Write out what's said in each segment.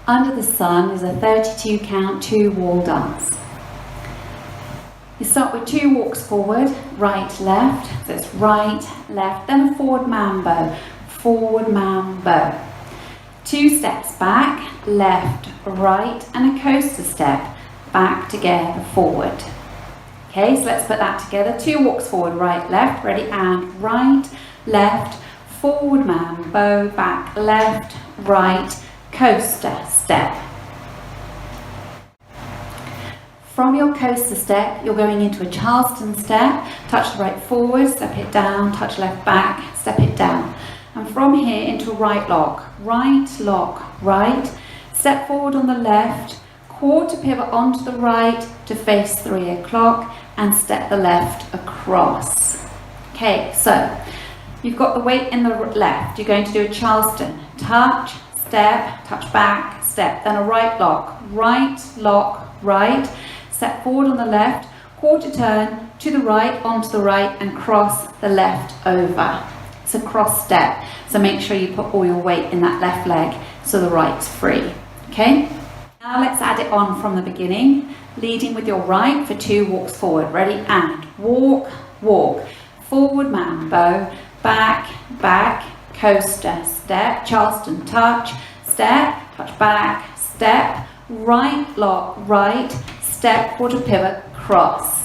Under the Sun is a 32 count 2 wall dance. You start with 2 walks forward, right, left, so it's right, left, then a forward mambo, 2 steps back, left, right, and a coaster step, back together, forward. Okay, so let's put that together. 2 walks forward, right, left, ready, and right, left, forward mambo, back, left, right, coaster step. From your coaster step, you're going into a Charleston step, touch the right forward, step it down, touch left back, step it down. And from here into a right, lock, right, step forward on the left, quarter pivot onto the right to face 3 o'clock and step the left across. Okay, so you've got the weight in the left, you're going to do a Charleston, touch, step, touch back, step, then a right, lock, right, step forward on the left, quarter turn to the right, onto the right and cross the left over. It's a cross step, so make sure you put all your weight in that left leg so the right's free. Okay, now let's add it on from the beginning, leading with your right for 2 walks forward. Ready, and walk, forward mambo, back, coaster, step, Charleston, touch, step, touch back, step, right, lock, right, step, quarter pivot, cross.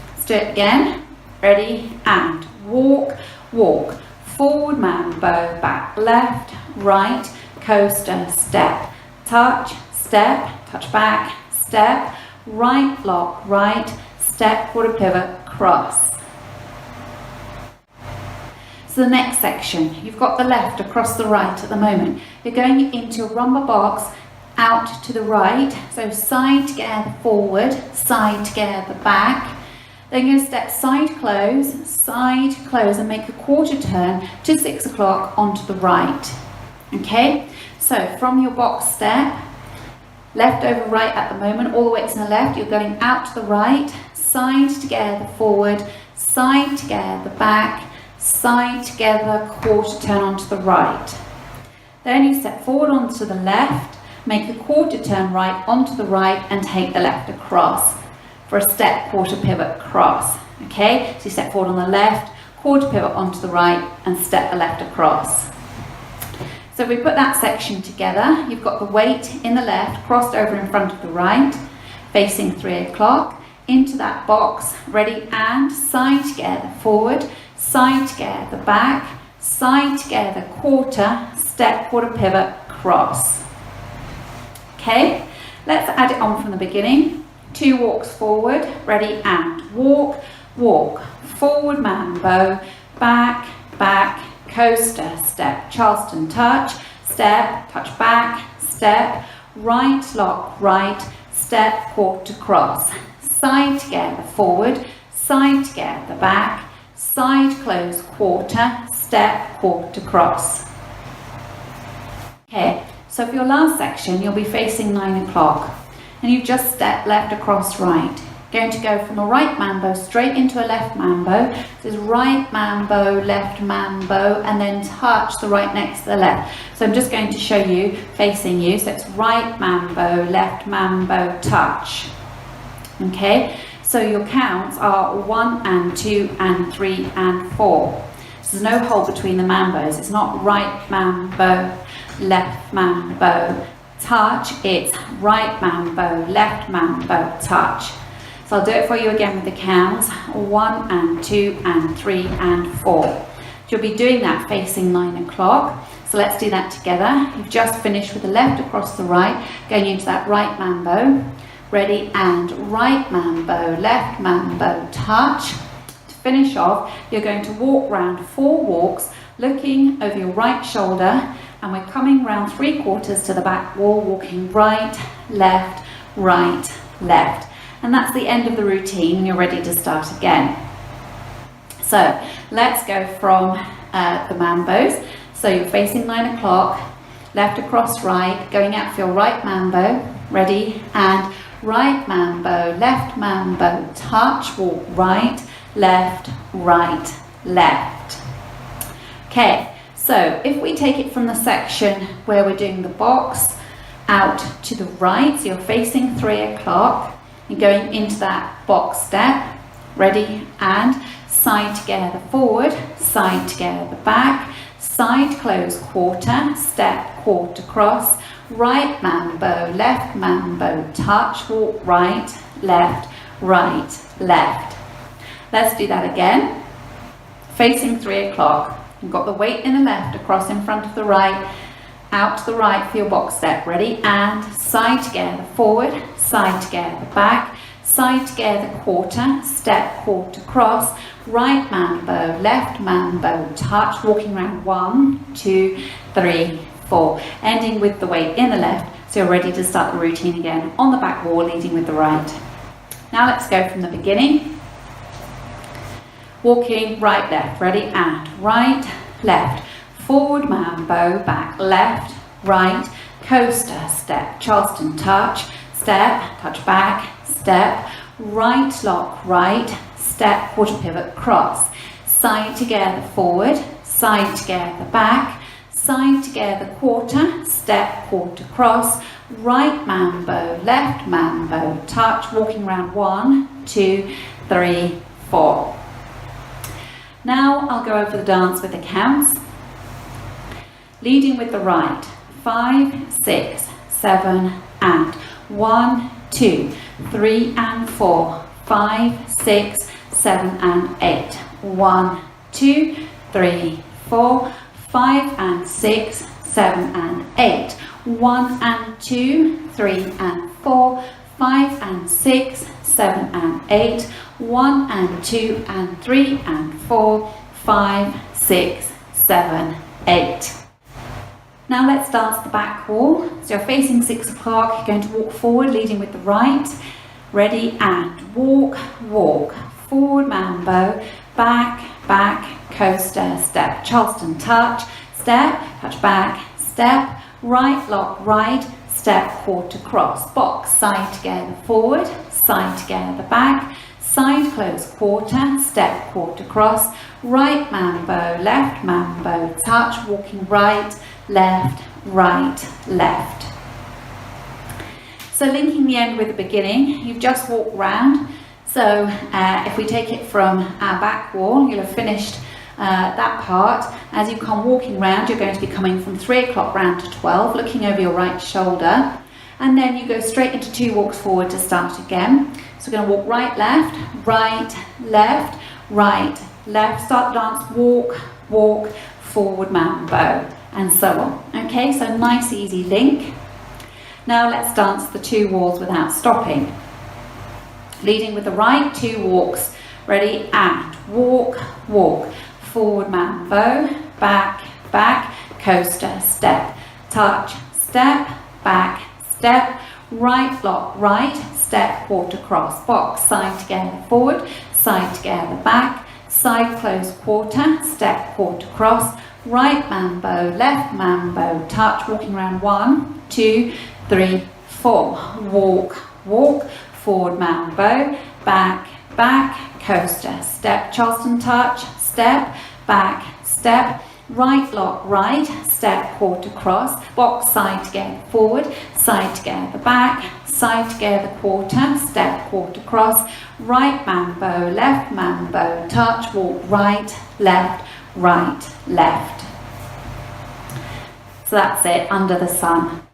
Let's do it again. Ready, and walk, forward mambo, back, left, right, coaster, step, touch, step, touch back, step, right, lock, right, step, quarter pivot, cross. So the next section, you've got the left across the right at the moment. You're going into a rumba box, out to the right, so side together forward, side together back. Then you're going to step side close and make a quarter turn to 6 o'clock onto the right. Okay, so from your box step, left over right at the moment, all the way to the left, you're going out to the right, side together forward, side together back, side together, quarter turn onto the right. Then you step forward onto the left, make a quarter turn right onto the right and take the left across for a step, quarter pivot, cross. Okay, so you step forward on the left, quarter pivot onto the right and step the left across. So we put that section together. You've got the weight in the left, crossed over in front of the right, facing 3 o'clock, into that box, ready, and side together forward, side together back, side together quarter, step, quarter pivot, cross. Okay, let's add it on from the beginning. 2 walks forward, ready, and walk, forward mambo, back, coaster, step, Charleston, touch, step, touch back, step, right, lock, right, step, quarter, cross, side together forward, side together back, side close, quarter, step, quarter, cross. Okay, so for your last section, you'll be facing 9 o'clock. And you've just stepped left across right. Going to go from a right mambo straight into a left mambo. This is right mambo, left mambo, and then touch the right next to the left. So I'm just going to show you, facing you. So it's right mambo, left mambo, touch. Okay, so your counts are 1 and 2 and 3 and 4. So there's no hole between the mambos. It's not right mambo, left mambo, touch. It's right mambo, left mambo, touch. So I'll do it for you again with the counts, 1 and 2 and 3 and 4. So you'll be doing that facing 9 o'clock. So let's do that together. You've just finished with the left across the right, going into that right mambo. Ready, and right mambo, left mambo, touch. To finish off, you're going to walk round 4 walks, looking over your right shoulder, and we're coming round 3/4 to the back wall, walking right, left, and that's the end of the routine, and you're ready to start again. So let's go from the mambos. So you're facing 9 o'clock, left across right, going out for your right mambo, ready, and right mambo, left mambo, touch, walk right, left. Okay, So if we take it from the section where we're doing the box out to the right, so you're facing 3 o'clock and going into that box step, ready, and side together forward, side together back, side close quarter, step quarter cross, right mambo, left mambo, touch, walk right, left, left. Let's do that again. Facing 3 o'clock. You've got the weight in the left across in front of the right, out to the right for your box step. Ready? And side together forward, side together back, side together quarter, step quarter cross, right mambo, left mambo, touch, walking around 1, 2, 3, 4. Ending with the weight in the left, so you're ready to start the routine again on the back wall, leading with the right. Now let's go from the beginning. Walking right, left, ready, and right, left, forward mambo, back, left, right, coaster, step, Charleston touch, step, touch back, step, right lock, right, step, quarter pivot, cross, side together forward, side together back, side together quarter, step, quarter cross, right mambo, left mambo, touch, walking around 1, 2, 3, 4. Now I'll go over the dance with the counts. Leading with the right, 5, 6, 7, and 1, 2, 3 and 4, 5, 6, 7 and 8, 1, 2, 3, 4, 5 and 6, 7 and 8, 1 and 2, 3 and 4, 5 and 6, 7 and 8, 1 and 2 and 3 and 4, 5, 6, 7, 8. Now let's dance the back wall. So you're facing 6 o'clock, you're going to walk forward, leading with the right. Ready, and walk, walk, forward mambo, back, back, coaster, step, Charleston touch, step, touch back, step, right lock, right, step, quarter cross, box, side together forward, side together back, side close quarter, step, quarter cross, right mambo, left mambo, touch, walking right, left, left. So linking the end with the beginning, you've just walked round. So if we take it from our back wall, you'll have finished that part. As you come walking round, you're going to be coming from 3 o'clock round to 12, looking over your right shoulder. And then you go straight into 2 walks forward to start again. So we're going to walk right, left, left, start the dance, walk, walk, forward mambo, and so on. Okay, so nice easy link. Now let's dance the 2 walls without stopping. Leading with the right, 2 walks, ready, and walk, walk, forward mambo, back, back, coaster, step, touch, step, back, step, right lock, right, step, quarter cross, box, side together forward, side together back, side close quarter, step, quarter cross, right mambo, left mambo, touch, walking around 1, 2, 3, 4, walk, walk, forward mambo, back, back, coaster, step, Charleston touch, step, back, step, right lock, right, step, quarter cross, box, side together forward, side together back, side together quarter, step, quarter cross, right mambo, left mambo, touch, walk right, left, left. So that's it, under the sun.